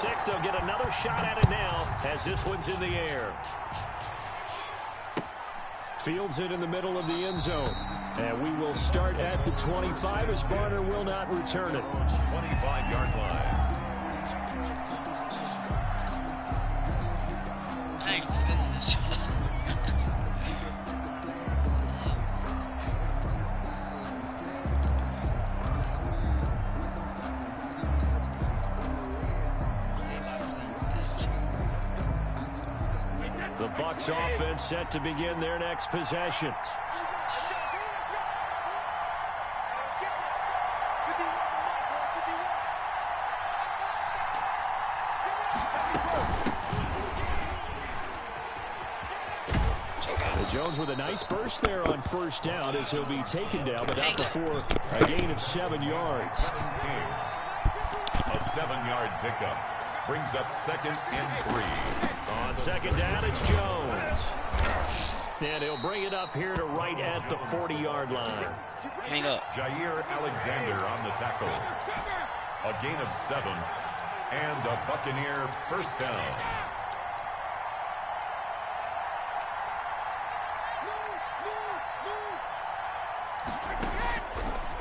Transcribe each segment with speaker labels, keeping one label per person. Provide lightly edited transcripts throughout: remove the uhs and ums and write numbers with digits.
Speaker 1: 6. They'll get another shot at it now as this one's in the air. Fields it in the middle of the end zone. And we will start at the 25 as Barner will not return it.
Speaker 2: 25-yard line.
Speaker 3: I ain't feeling this.
Speaker 1: The Bucs offense set to begin their next possession. Jones with a nice burst there on first down as he'll be taken down, but not before a gain of 7 yards.
Speaker 2: A 7-yard pickup brings up 2nd and 3.
Speaker 1: On second down, it's Jones. And he'll bring it up here to right at the 40-yard line.
Speaker 3: Hang up.
Speaker 2: Jair Alexander on the tackle. A gain of 7 and a Buccaneer first down.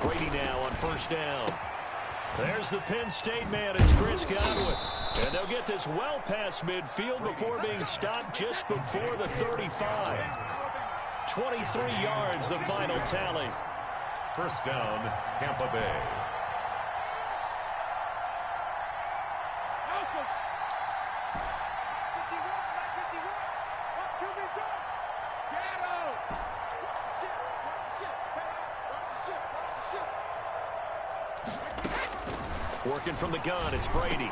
Speaker 1: Brady now on first down. There's the Penn State man. It's Chris Godwin. And they'll get this well past midfield before being stopped just before the 35. 23 yards, the final tally.
Speaker 2: First down, Tampa Bay.
Speaker 1: Working from the gun, it's Brady.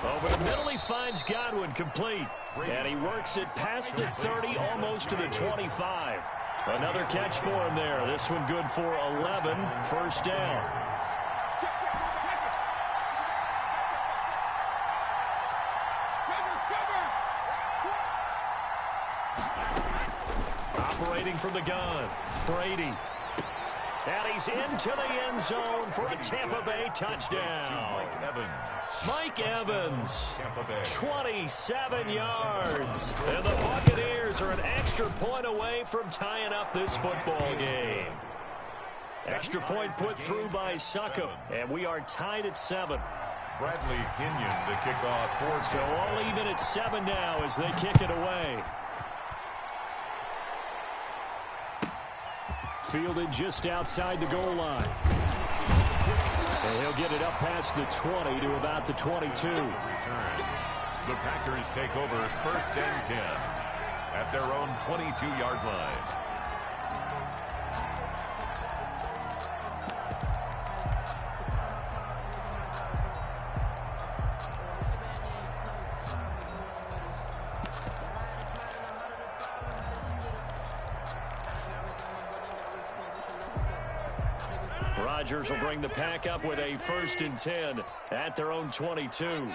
Speaker 1: Over the middle, he finds Godwin complete. And he works it past the 30, almost to the 25. Another catch for him there. This one good for 11, first down. Operating from the gun, Brady. And he's into the end zone for a Tampa Bay touchdown. Mike Evans, 27 yards. And the Buccaneers are an extra point away from tying up this football game. Extra point put through by Succop, and we are tied at 7.
Speaker 2: Bradley Pinion to kick off.
Speaker 1: So all even at 7 now as they kick it away. Fielded just outside the goal line. And he'll get it up past the 20 to about the 22.
Speaker 2: The Packers take over first and 10 at their own 22-yard line.
Speaker 1: Rodgers will bring the pack up with a first and 10 at their own 22.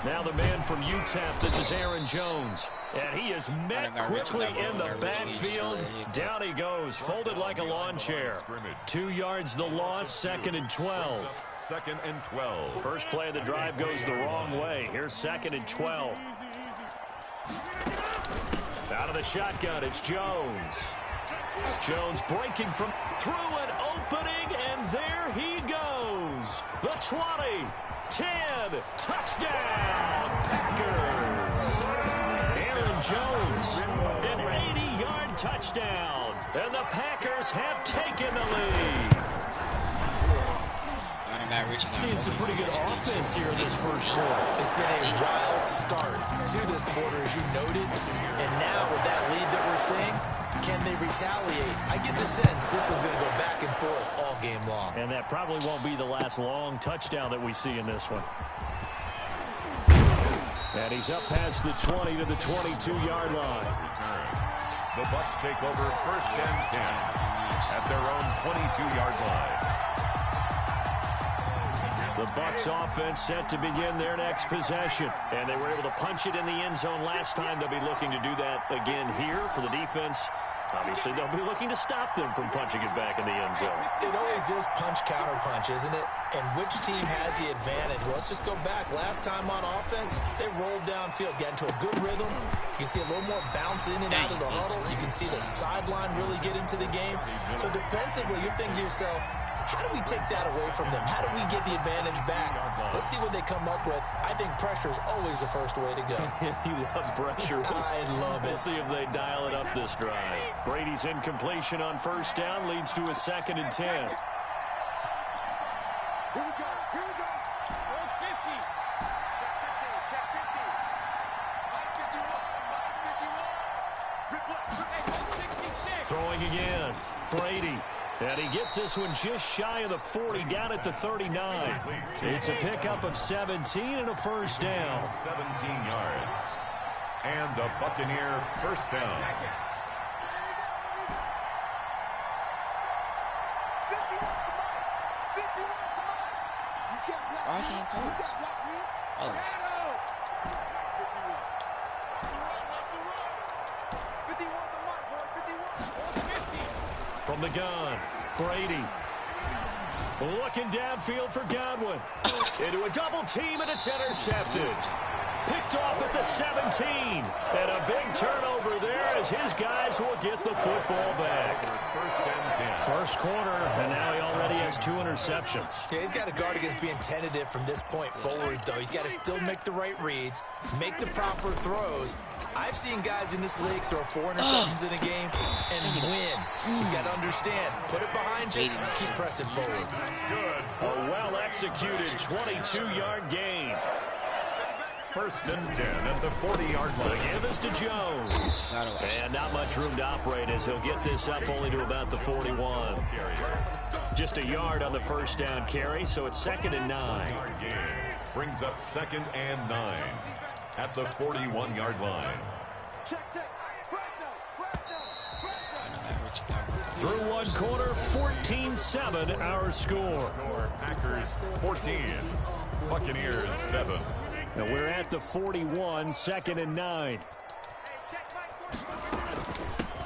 Speaker 1: Now the man from UTEP, this is Aaron Jones. And he is met quickly in the backfield. Down he goes, folded like a lawn chair. 2 yards the loss, 2nd and 12.
Speaker 2: 2nd and 12.
Speaker 1: First play of the drive goes the wrong way. Here's 2nd and 12. Out of the shotgun, it's Jones. Jones breaking from through an opening, and there he goes. The 20, 10, touchdown, Packers. Aaron Jones, an 80-yard touchdown, and the Packers have taken the lead.
Speaker 4: Seeing some pretty good offense here in this first quarter. It's been a wild start to this quarter, as you noted, and now with that lead that we're seeing, can they retaliate? I get the sense this one's going to go back and forth all game long.
Speaker 1: And that probably won't be the last long touchdown that we see in this one. And he's up past the 20 to the 22-yard line.
Speaker 2: The Bucs take over first and 10 at their own 22-yard line.
Speaker 1: The Bucs offense set to begin their next possession. And they were able to punch it in the end zone last time. They'll be looking to do that again here for the defense. Obviously, they'll be looking to stop them from punching it back in the end zone.
Speaker 4: It always is punch-counter-punch, isn't it? And which team has the advantage? Well, let's just go back. Last time on offense, they rolled downfield, got into a good rhythm. You can see a little more bounce in and out of the huddle. You can see the sideline really get into the game. So defensively, you're thinking to yourself, how do we take that away from them? How do we get the advantage back? Let's see what they come up with. I think pressure is always the first way to go.
Speaker 1: You love pressure.
Speaker 4: I love it.
Speaker 1: We'll see if they dial it up this drive. Brady's incompletion on first down leads to a 2nd and 10.
Speaker 5: Here we go. Here we go. 50. Check 50. Check 51. 51.
Speaker 1: Throwing again. Brady. And he gets this one just shy of the 40, down at the 39. It's a pickup of 17 and a first down.
Speaker 2: 17 yards. And a Buccaneer first down.
Speaker 3: Why can't post? Oh.
Speaker 1: From the gun, Brady. Looking downfield for Godwin. Into a double team, and it's intercepted. Picked off at the 17. And a big turnover there as his guys will get the football back. First quarter, and now he already has 2 interceptions.
Speaker 4: Yeah, he's got to guard against being tentative from this point forward, though. He's got to still make the right reads, make the proper throws. I've seen guys in this league throw 4 interceptions in a game and win. He's got to understand, put it behind you, keep pressing forward.
Speaker 1: A well-executed 22-yard gain.
Speaker 2: First and 10 at the 40-yard line.
Speaker 1: The give is to Jones. And not much room to operate as he'll get this up only to about the 41. Just a yard on the first down carry, so it's 2nd and 9.
Speaker 2: Brings up 2nd and 9 at the 41-yard line.
Speaker 1: Through one quarter, 14-7 our score.
Speaker 2: Packers 14, Buccaneers 7.
Speaker 1: Now we're at the 41, 2nd and 9.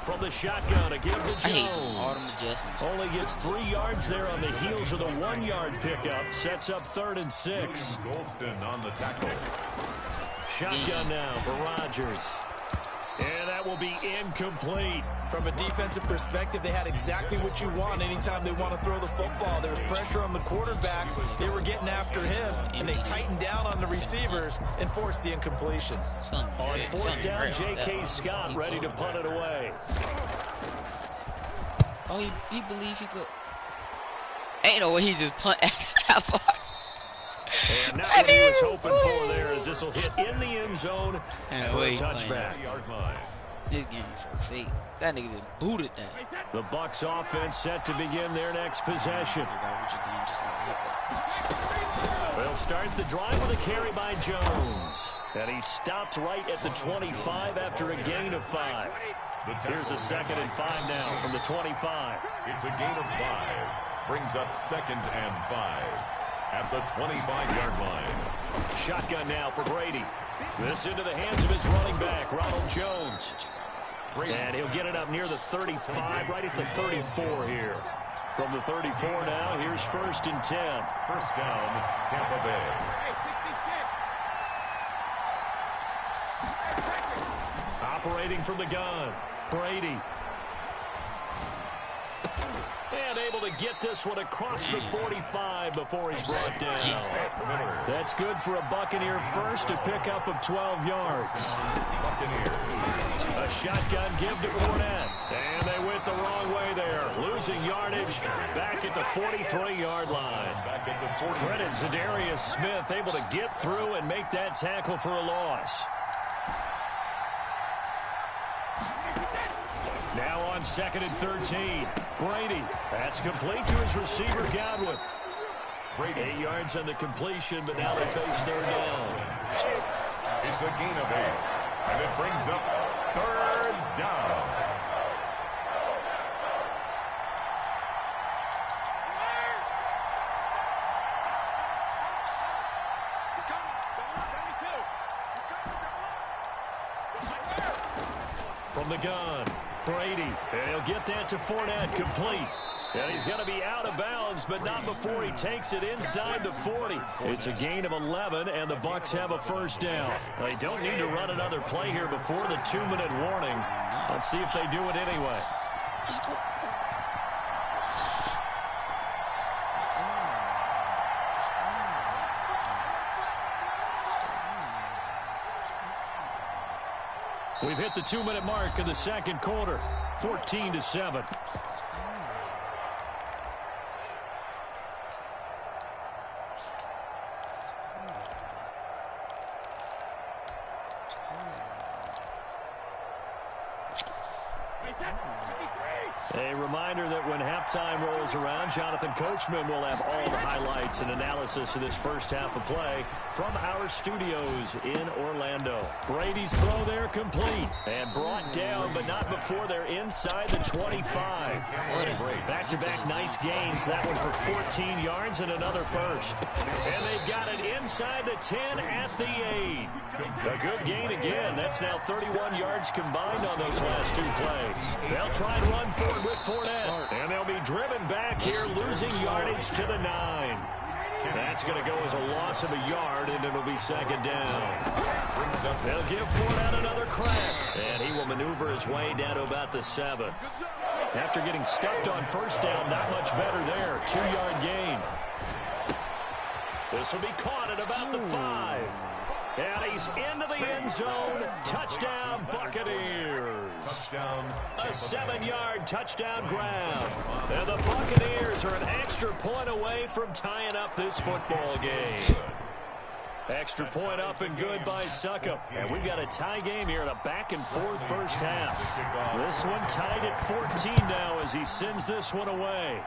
Speaker 1: From the shotgun, a give to Jones. Only gets 3 yards there on the heels of the 1-yard pickup. Sets up 3rd and 6.
Speaker 2: Golston on the tackle.
Speaker 1: Shotgun now for Rodgers. And that will be incomplete.
Speaker 4: From a defensive perspective, they had exactly what you want anytime they want to throw the football. There was pressure on the quarterback. They were getting after him, and they tightened down on the receivers and forced the incompletion.
Speaker 1: On 4th down, J.K. Scott ready to punt it away.
Speaker 3: Oh, he believes he could. Ain't no way he just punt that far.
Speaker 1: And not what he was hoping for there, as this will hit in the end zone for a touchback.
Speaker 3: This game's so fake. That nigga just booted that.
Speaker 1: The Bucs offense set to begin their next possession. They'll start the drive with a carry by Jones. And he stopped right at the 25 after a gain of 5. Here's a 2nd and 5 now from the 25.
Speaker 2: It's a gain of 5. Brings up 2nd and 5 at the 25-yard line.
Speaker 1: Shotgun now for Brady. This into the hands of his running back, Ronald Jones. And he'll get it up near the 35, right at the 34 here. From the 34 now, here's 1st and 10.
Speaker 2: First down, Tampa Bay.
Speaker 1: Operating from the gun, Brady. And able to get this one across the 45 before he's brought down. That's good for a Buccaneer first, a pickup of 12 yards. A shotgun give to Fournette. And they went the wrong way there. Losing yardage back at the 43-yard line. Credit Zadarius Smith able to get through and make that tackle for a loss. Now on 2nd and 13. Brady. That's complete to his receiver, Godwin. 8 yards on the completion, but now they face 3rd down.
Speaker 2: It's a gain of 8. And it brings up 3rd down.
Speaker 1: From the gun, Brady, and he'll get that to Fournette, complete. And he's going to be out of bounds, but not before he takes it inside the 40. It's a gain of 11, and the Bucs have a first down. They don't need to run another play here before the 2-minute warning. Let's see if they do it anyway. We've hit the 2-minute mark of the second quarter, 14-7. A reminder that when halftime rolls around, Jonathan Coachman will have all the highlights and analysis of this first half of play from our studios in Orlando. Brady's throw there complete and brought down, but not before they're inside the 25. Back-to-back nice gains. That one for 14 yards and another first. And they've got it inside the 10 at the 8. A good gain again. That's now 31 yards combined on those last two plays. They'll try and run forward with Fournette, and they'll be driven back here, losing yardage to the 9. That's going to go as a loss of a yard, and it'll be second down. They'll give Fournette another crack, and he will maneuver his way down to about the 7. After getting stuffed on first down, not much better there. 2-yard gain. This will be caught at about the 5. And he's into the end zone. Touchdown, Buccaneers. A 7-yard touchdown grab. And the Buccaneers are an extra point away from tying up this football game. Extra point up and good by Succop. And we've got a tie game here in a back-and-forth first half. This one tied at 14 now as he sends this one away.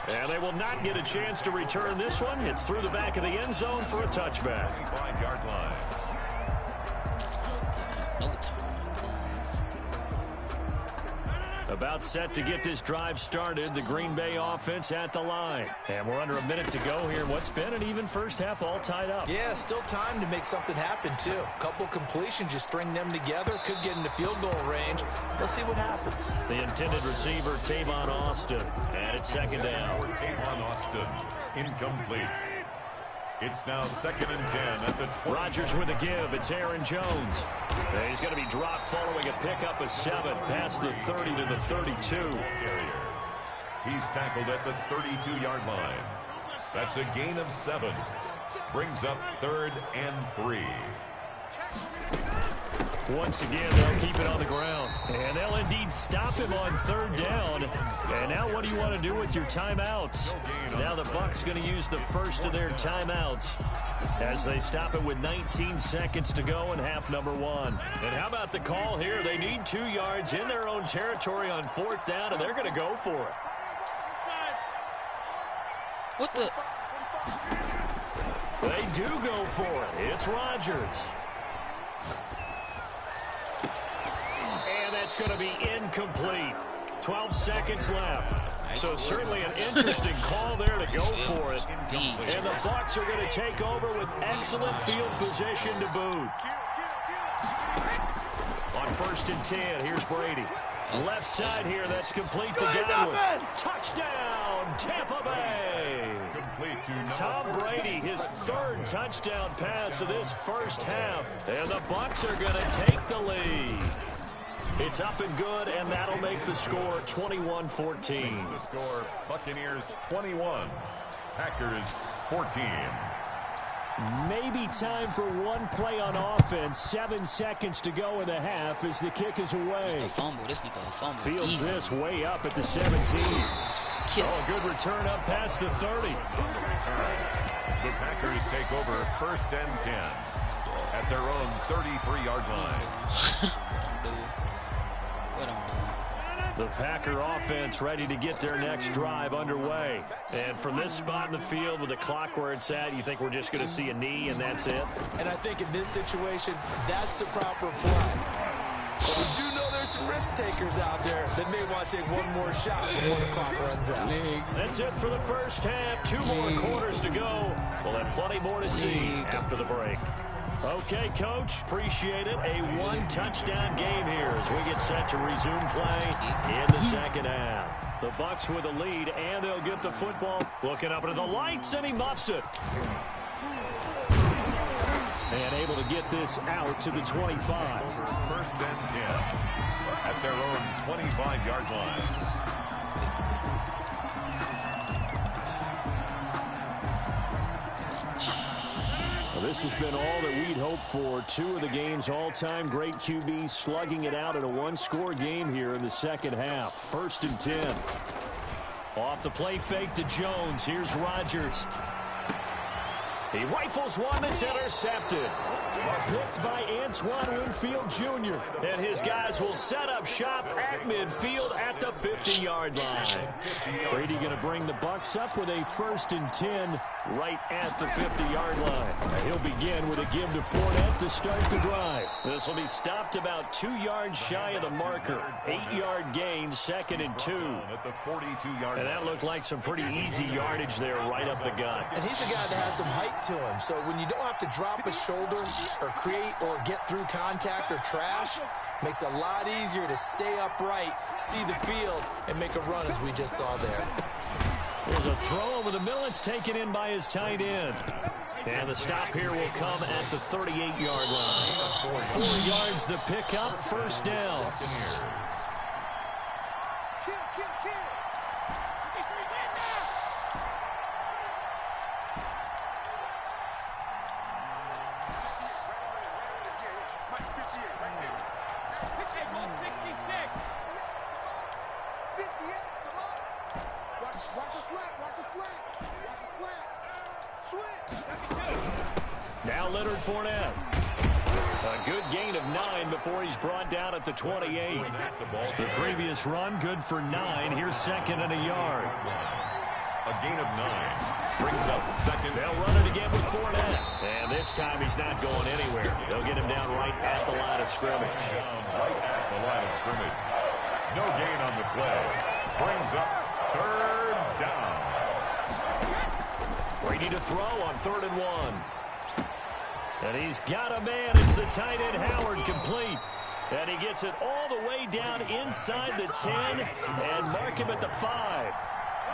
Speaker 1: And they will not get a chance to return this one. It's through the back of the end zone for a touchback.
Speaker 2: 5-yard line.
Speaker 1: About set to get this drive started, the Green Bay offense at the line. And we're under a minute to go here. What's been an even first half, all tied up.
Speaker 4: Yeah, still time to make something happen, too. A couple completions, just string them together. Could get into field goal range. Let's see what happens.
Speaker 1: The intended receiver, Tavon Austin. And it's second down.
Speaker 2: Tavon Austin, incomplete. It's now 2nd and 10 at the 20.
Speaker 1: Rodgers with a give. It's Aaron Jones. And he's going to be dropped following a pickup of 7 past the 30 to the 32.
Speaker 2: He's tackled at the 32-yard line. That's a gain of 7. Brings up 3rd and 3.
Speaker 1: Once again, they'll keep it on the ground. And they'll indeed stop him on 3rd down. And now what do you want to do with your timeouts? Now the Bucs going to use the first of their timeouts as they stop it with 19 seconds to go in half number 1. And how about the call here? They need 2 yards in their own territory on 4th down, and they're going to go for it.
Speaker 3: What the?
Speaker 1: They do go for it. It's Rodgers. And that's going to be incomplete. 12 seconds left. So certainly an interesting call there to go for it. And the Bucs are going to take over with excellent field position to boot. On 1st and 10, here's Brady. Left side here, that's complete to Godwin. Touchdown, Tampa Bay. Tom Brady, his 3rd touchdown pass of this first half. And the Bucs are going to take the lead. It's up and good, and that'll make the score 21-14.
Speaker 2: The score, Buccaneers 21, Packers 14.
Speaker 1: Maybe time for one play on offense. 7 seconds to go in the half as the kick is away.
Speaker 3: This nigga fumble.
Speaker 1: Fields
Speaker 3: Easy.
Speaker 1: this way up at the 17.
Speaker 3: Kill.
Speaker 1: Oh, a good return up past the 30.
Speaker 2: The Packers take over 1st and 10 at their own 33-yard line.
Speaker 3: What I'm doing.
Speaker 1: The Packer offense ready to get their next drive underway. And from this spot in the field with the clock where it's at, you think we're just going to see a knee and that's it?
Speaker 4: And I think in this situation, that's the proper play. But we do know there's some risk takers out there that may want to take one more shot before the clock runs out.
Speaker 1: That's it for the first half. 2 more quarters to go. We'll have plenty more to see after the break. Okay, Coach, appreciate it. A one-touchdown game here as we get set to resume play in the second half. The Bucs with a lead, and they'll get the football. Looking up into the lights, and he muffs it. And able to get this out to the 25.
Speaker 2: First and 10 at their own 25-yard line.
Speaker 1: This has been all that we'd hoped for. Two of the game's all-time great QBs slugging it out in a one-score game here in the second half. First and 10. Off the play fake to Jones. Here's Rodgers. He rifles one that's intercepted. Picked by Antoine Winfield Jr. And his guys will set up shop at midfield at the 50-yard line. Brady going to bring the Bucs up with a first and 10 right at the 50-yard line. He'll begin with a give to Fournette to start the drive. This will be stopped about 2 yards shy of the marker. 8-yard gain, second and 2.
Speaker 2: At the 42-yard
Speaker 1: and that looked like some pretty easy yardage there right up the gut.
Speaker 4: And he's a guy that has some height to him, so when you don't have to drop a shoulder or create or get through contact or trash, makes it a lot easier to stay upright, see the field, and make a run as we just saw there.
Speaker 1: There's a throw over the middle. It's taken in by his tight end. And the stop here will come at the 38-yard line. 4 yards the pickup, first down. Now Leonard Fournette. A good gain of 9 before he's brought down at the 28. The previous run, good for 9. Here's second and a yard.
Speaker 2: A gain of 9. Brings up second.
Speaker 1: They'll run it again with Fournette. And this time he's not going anywhere. They'll get him down right at the line of scrimmage.
Speaker 2: Right at the line of scrimmage. No gain on the play. Brings up third down.
Speaker 1: Brady to throw on 3rd and 1. And he's got a man. It's the tight end Howard, complete. And he gets it all the way down inside the 10 and mark him at the 5.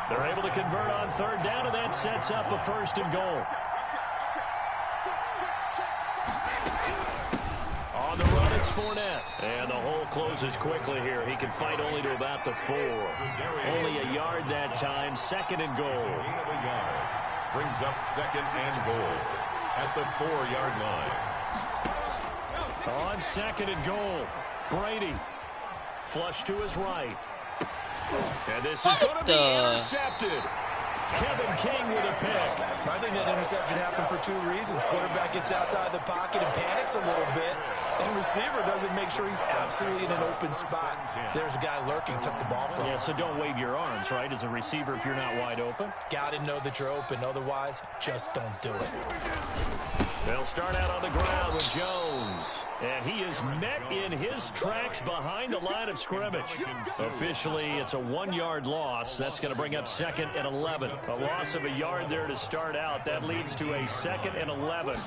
Speaker 1: They're able to convert on 3rd down, and that sets up a 1st and goal. On the run, it's Fournette. And the hole closes quickly here. He can fight only to about the 4. Only a yard that time, 2nd and goal.
Speaker 2: Brings up 2nd and goal at the 4-yard line.
Speaker 1: On 2nd and goal, Brady. Flush to his right. And this is going to be intercepted. Kevin King with a pick.
Speaker 4: I think that interception happened for 2 reasons. Quarterback gets outside the pocket and panics a little bit. And receiver doesn't make sure he's absolutely in an open spot. So there's a guy lurking, took the ball from him.
Speaker 1: Yeah, so don't wave your arms, right, as a receiver if you're not wide open.
Speaker 4: Got to know that you're open. Otherwise, just don't do it.
Speaker 1: They'll start out on the ground with Jones. And he is met in his tracks behind the line of scrimmage. Officially, it's a 1-yard loss. That's going to bring up 2nd and 11. A loss of a yard there to start out. That leads to a 2nd and 11.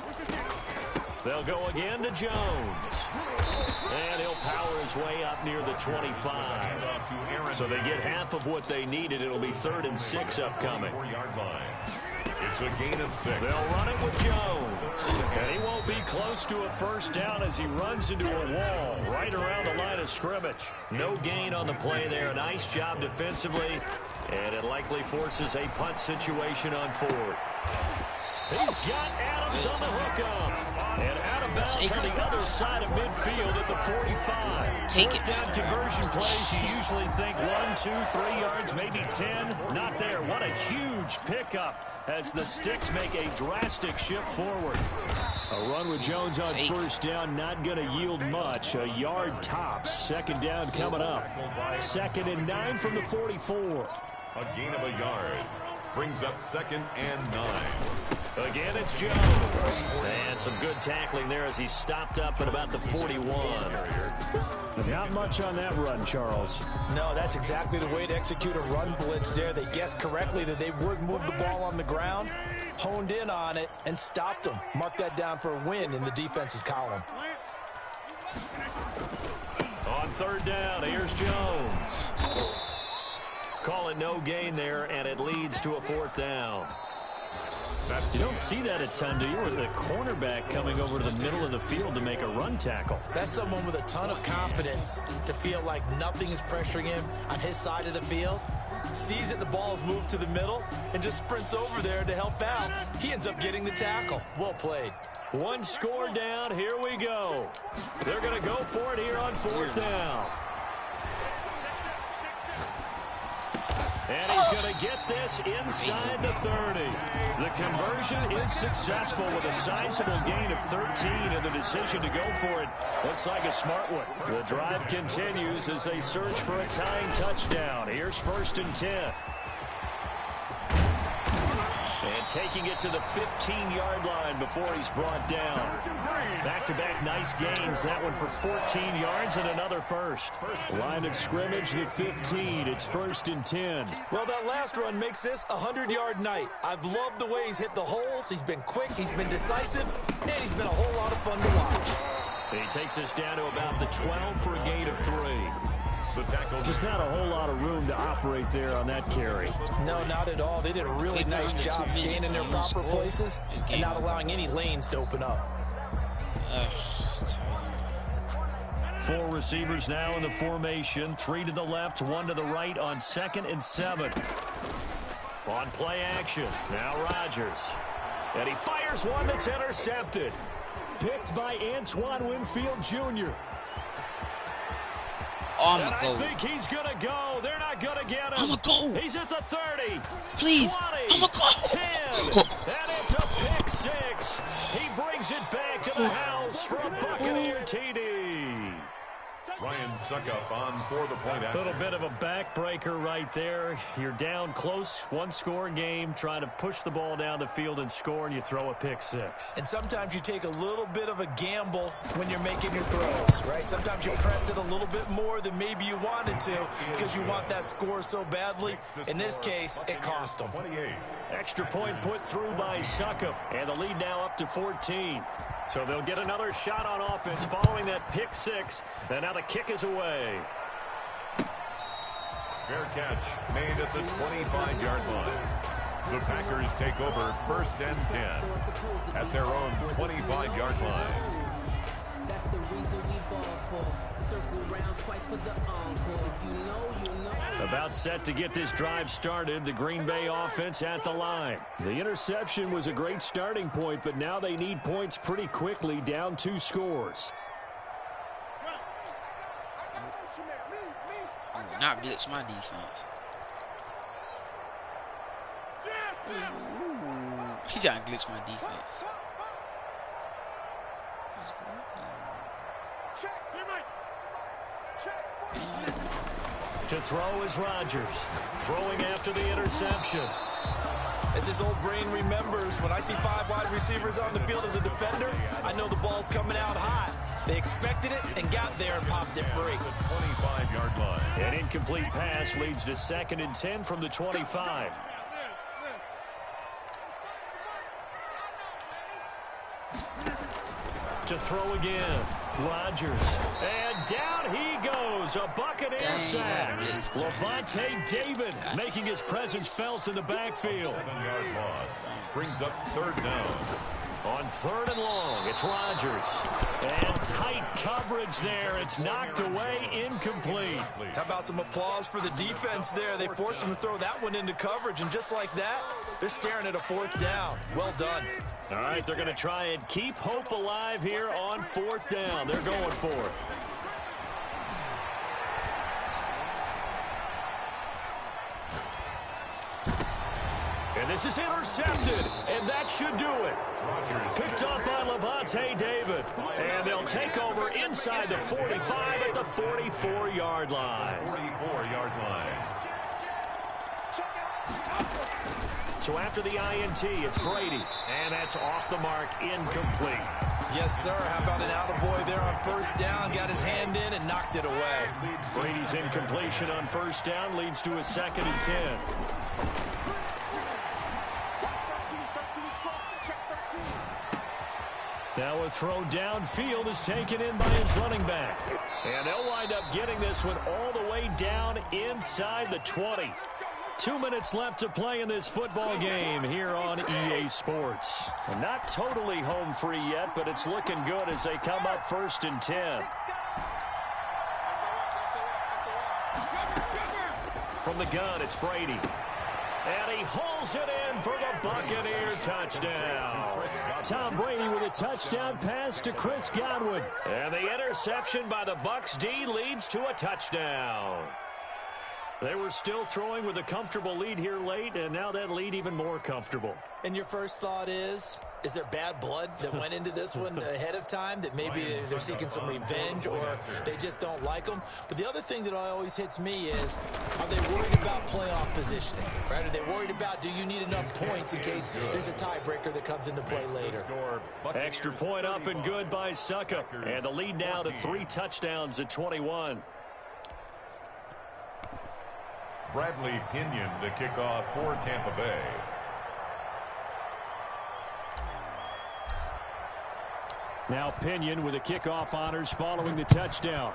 Speaker 1: They'll go again to Jones. And he'll power his way up near the 25. So they get half of what they needed. It'll be 3rd and 6 upcoming.
Speaker 2: 4-yard line. It's a gain of 6.
Speaker 1: They'll run it with Jones. And he won't be close to a 1st down as he runs into a wall right around the line of scrimmage. No gain on the play there. Nice job defensively. And it likely forces a punt situation on 4th. He's got Adams on the hookup. And out of bounds on the other side of midfield at the 45.
Speaker 3: Take it.
Speaker 1: 4th down conversion plays, you usually think 1, 2, 3 yards, maybe 10. Not there. What a huge pickup as the Sticks make a drastic shift forward. A run with Jones on 1st down, not going to yield much. A yard tops. 2nd down coming up. 2nd and 9 from the 44.
Speaker 2: A gain of a yard. Brings up 2nd and 9.
Speaker 1: Again, it's Jones. And some good tackling there as he stopped up at about the 41.
Speaker 6: Not much on that run, Charles.
Speaker 4: No, that's exactly the way to execute a run blitz there. They guessed correctly that they would move the ball on the ground, honed in on it, and stopped them. Mark that down for a win in the defense's column.
Speaker 1: On 3rd down, here's Jones. Call it no gain there, and it leads to a 4th down.
Speaker 6: You don't see that a ton, do you? With the cornerback coming over to the middle of the field to make a run tackle.
Speaker 4: That's someone with a ton of confidence to feel like nothing is pressuring him on his side of the field. Sees that the ball's moved to the middle and just sprints over there to help out. He ends up getting the tackle. Well played.
Speaker 1: One score down. Here we go. They're going to go for it here on 4th down. And he's going to get this inside the 30. The conversion is successful with a sizable gain of 13 and the decision to go for it. Looks like a smart one. The drive continues as they search for a tying touchdown. Here's 1st and 10. And taking it to the 15-yard line before he's brought down. Back-to-back nice gains. That one for 14 yards and another first.
Speaker 6: Line of scrimmage, the 15. It's 1st and 10.
Speaker 4: Well, that last run makes this a 100-yard night. I've loved the way he's hit the holes. He's been quick, he's been decisive, and he's been a whole lot of fun to watch.
Speaker 1: He takes us down to about the 12 for a gain of 3.
Speaker 2: The tackle.
Speaker 6: Just not a whole lot of room to operate there on that carry.
Speaker 4: No, not at all. They did a really nice job staying in their proper places and not allowing any lanes to open up.
Speaker 1: 4 receivers now in the formation. 3 to the left, 1 to the right on 2nd and 7. On play action, now Rodgers. And he fires one that's intercepted.
Speaker 6: Picked by Antoine Winfield Jr.
Speaker 3: Oh,
Speaker 1: And
Speaker 3: I'm
Speaker 1: I
Speaker 3: going to go.
Speaker 1: think he's going to go. They're not going to get him.
Speaker 3: I'm going to go.
Speaker 1: He's at the 30.
Speaker 3: Please.
Speaker 1: 20.
Speaker 3: I'm going to go.
Speaker 1: 10. And it's a pick 6. He brings it back to the house for a Buccaneer TD.
Speaker 2: Ryan Suckup on for the point.
Speaker 1: A little bit of a backbreaker right there. You're down close, 1-score game, trying to push the ball down the field and score, and you throw a pick 6.
Speaker 4: And sometimes you take a little bit of a gamble when you're making your throws, right? Sometimes you press it a little bit more than maybe you wanted to because you want that score so badly. In this case, it cost them.
Speaker 2: 28.
Speaker 1: Extra point put through by Suckup, and the lead now up to 14. So they'll get another shot on offense following that pick 6, and now the kick is away.
Speaker 2: Fair catch made at the 25-yard line. The Packers take over 1st and 10 at their own 25-yard line.
Speaker 7: That's the reason we ball for. Circle round twice for the encore. If you know, you know.
Speaker 1: About set to get this drive started. The Green Bay offense at the line.
Speaker 6: The interception was a great starting point, but now they need points pretty quickly, down 2 scores.
Speaker 3: Not blitz my defense. He trying to glitch my defense.
Speaker 1: To throw is Rodgers. Throwing after the interception.
Speaker 4: As his old brain remembers, when I see 5 wide receivers on the field as a defender, I know the ball's coming out hot. They expected it and got there and popped it free.
Speaker 2: 25-yard line.
Speaker 1: An incomplete pass leads to 2nd and 10 from the 25. To throw again. Rodgers. And down he goes. A Buccaneer sack. Levante David making his presence felt in the backfield.
Speaker 2: 7-yard loss. Brings up 3rd down.
Speaker 1: On 3rd and long, it's Rodgers. And tight coverage there. It's knocked away, incomplete.
Speaker 4: How about some applause for the defense there? They forced him to throw that one into coverage, and just like that, they're staring at a 4th down. Well done.
Speaker 1: All right, they're going to try and keep hope alive here on 4th down. They're going for it. And this is intercepted, and that should do it. Picked up by Levante David. And they'll take over inside the 45 at the 44-yard line.
Speaker 2: 44-yard line.
Speaker 1: So after the INT, it's Brady. And that's off the mark, incomplete.
Speaker 4: Yes, sir. How about an attaboy there on first down? Got his hand in and knocked it away.
Speaker 1: Brady's incompletion on first down leads to a 2nd and 10. Now a throw downfield is taken in by his running back. And they'll wind up getting this one all the way down inside the 20. 2 minutes left to play in this football game here on EA Sports. And not totally home free yet, but it's looking good as they come up 1st and 10. From the gun, it's Brady. And he hauls it in for the Buccaneer touchdown. Tom Brady with a touchdown pass to Chris Godwin. And the interception by the Bucs D leads to a touchdown. They were still throwing with a comfortable lead here late, and now that lead even more comfortable.
Speaker 4: And your first thought is there bad blood that went into this one ahead of time, that maybe they're seeking some revenge or they just don't like them? But the other thing that always hits me is, are they worried about playoff positioning? Right? Are they worried about, do you need enough points in case there's a tiebreaker that comes into play later?
Speaker 1: Extra point up and good by Suckup. And the lead now to 3 touchdowns at 21.
Speaker 2: Bradley Pinion to kick off for Tampa Bay.
Speaker 1: Now Pinion with the kickoff honors following the touchdown.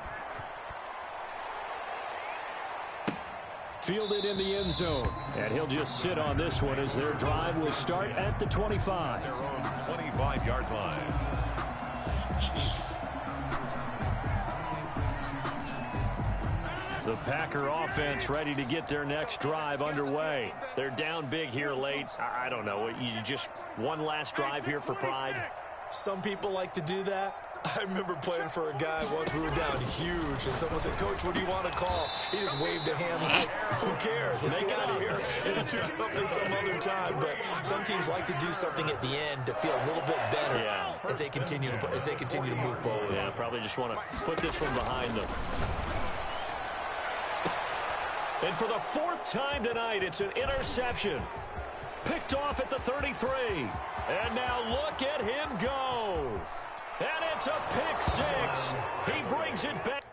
Speaker 1: Fielded in the end zone. And he'll just sit on this one as their drive will start at the 25.
Speaker 2: Their own 25-yard line.
Speaker 1: The Packer offense ready to get their next drive underway. They're down big here late. I don't know. You just one last drive here for pride?
Speaker 4: Some people like to do that. I remember playing for a guy once. We were down huge, and someone said, "Coach, what do you want to call?" He just waved a hand like, "Who cares? Let's get out of here and do something some other time." But some teams like to do something at the end to feel a little bit better as they continue to move forward.
Speaker 1: Yeah, probably just want to put this one behind them. And for the 4th time tonight, it's an interception. Picked off at the 33. And now look at him go. And it's a pick 6. He brings it back.